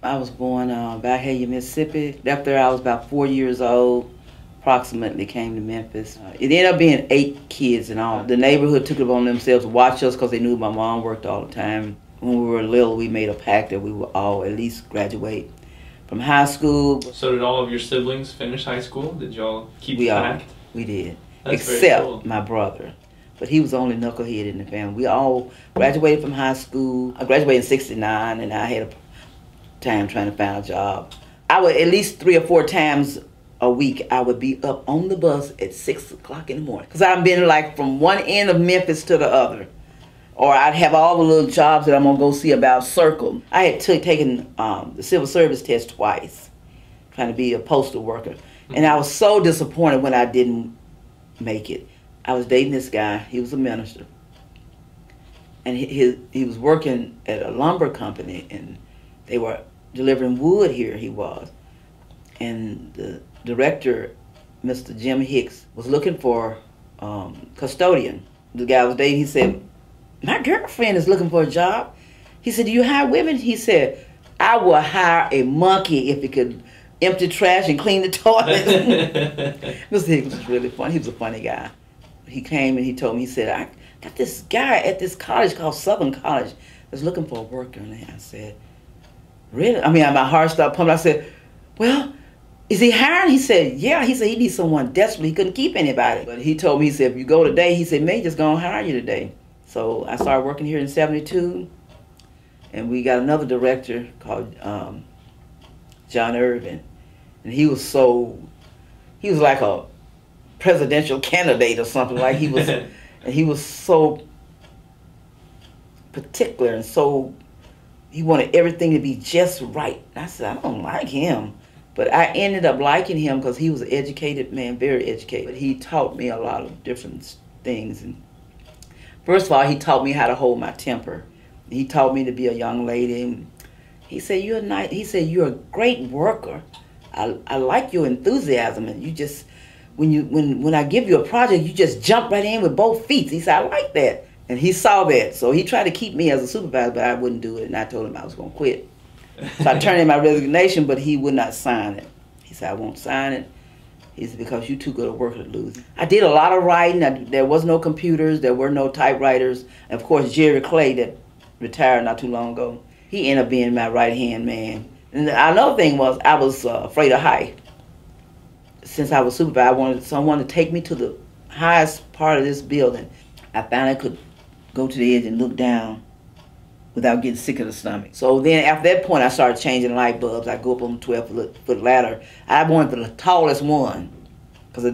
I was born Valhalla, Mississippi. Left there I was about 4 years old, approximately came to Memphis. It ended up being 8 kids in all. The neighborhood took it upon themselves to watch us because they knew my mom worked all the time. When we were little, we made a pact that we would all at least graduate from high school. So did all of your siblings finish high school? Did y'all keep the pact? We did, That's except cool. my brother. But he was the only knucklehead in the family. We all graduated from high school. I graduated in '69, and I had a time trying to find a job. I would at least 3 or 4 times a week, I would be up on the bus at 6 o'clock in the morning. Because I've been like from one end of Memphis to the other. Or I'd have all the little jobs that I'm going to go see about circle. I had taken the civil service test twice, trying to be a postal worker. And I was so disappointed when I didn't make it. I was dating this guy. He was a minister. And he was working at a lumber company, and they were delivering wood here, he was. And the director, Mr. Jim Hicks, was looking for custodian. The guy I was dating, he said, "My girlfriend is looking for a job." He said, "Do you hire women?" He said, "I will hire a monkey if he could empty trash and clean the toilet." Mr. Hicks was really funny. He was a funny guy. He came and he told me, he said, "I got this guy at this college called Southern College that's looking for a worker." And I said, "Really?" I mean, my heart stopped pumping. I said, "Well, is he hiring?" He said, "Yeah." He said he needs someone desperately. He couldn't keep anybody. But he told me, he said, "If you go today," he said, "May just gonna hire you today." So I started working here in '72, and we got another director called John Irvin, and he was like a presidential candidate or something. Like he was, and he was so particular and so he wanted everything to be just right. And I said, I don't like him. But I ended up liking him because he was an educated man, very educated. He taught me a lot of different things. And first of all, he taught me how to hold my temper. He taught me to be a young lady. He said, "You're nice." He said, "You're a great worker. I like your enthusiasm, and you just when I give you a project, you just jump right in with both feet." He said, "I like that." And he saw that, so he tried to keep me as a supervisor, but I wouldn't do it, and I told him I was going to quit. So I turned in my resignation, but he would not sign it. He said, "I won't sign it." He said, "Because you're too good a worker to lose." I did a lot of writing. There was no computers. There were no typewriters. And of course, Jerry Clay, that retired not too long ago, he ended up being my right-hand man. And another thing was I was afraid of height. Since I was supervisor, I wanted someone to take me to the highest part of this building. I found I could go to the edge and look down without getting sick of the stomach. So then after that point, I started changing light bulbs. I go up on the 12-foot ladder. I wanted the tallest one, because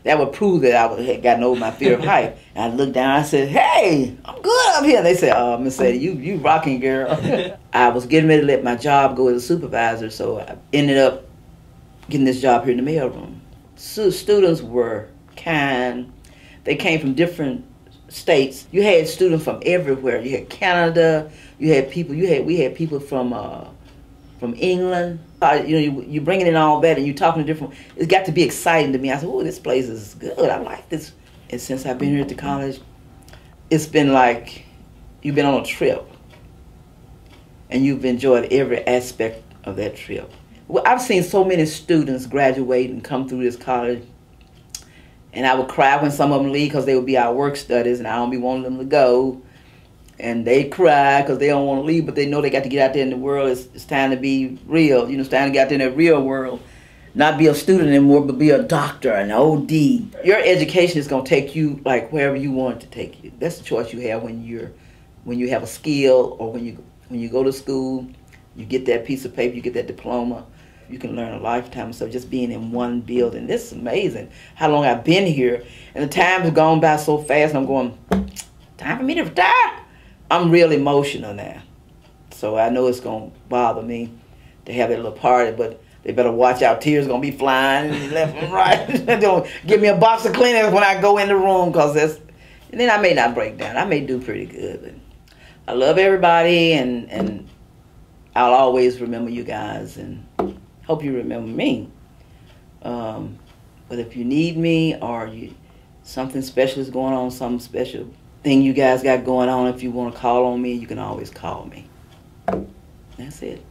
that would prove that I had gotten over my fear of height. And I looked down, I said, "Hey, I'm good up here." They said, "Oh, Miss Sadie, you rocking, girl." I was getting ready to let my job go as a supervisor, so I ended up getting this job here in the mailroom. Students were kind. They came from different states. You had students from everywhere. You had Canada. You had people. We had people from England. You're bringing in all that, and you're talking to different. It's got to be exciting to me. I said, "Oh, this place is good. I like this." And since I've been here at the college, it's been like you've been on a trip, and you've enjoyed every aspect of that trip. Well, I've seen so many students graduate and come through this college. And I would cry when some of them leave because they would be our work studies, and I don't be wanting them to go. And they cry because they don't want to leave, but they know they got to get out there in the world. It's time to be real. It's time to get out there in the real world. Not be a student anymore, but be a doctor, an OD. Your education is going to take you like wherever you want it to take you. That's the choice you have when you have a skill, or when you go to school, you get that piece of paper, you get that diploma. You can learn a lifetime. So just being in one building, this is amazing how long I've been here. And the time has gone by so fast, and I'm going, time for me to retire. I'm real emotional now. So I know it's going to bother me to have that little party, but they better watch out. Tears going to be flying left and right. Don't give me a box of Kleenex when I go in the room, because and then I may not break down. I may do pretty good. But I love everybody, and I'll always remember you guys, and hope you remember me. But if you need me, or something special is going on, some special thing you guys got going on, if you want to call on me, you can always call me. That's it.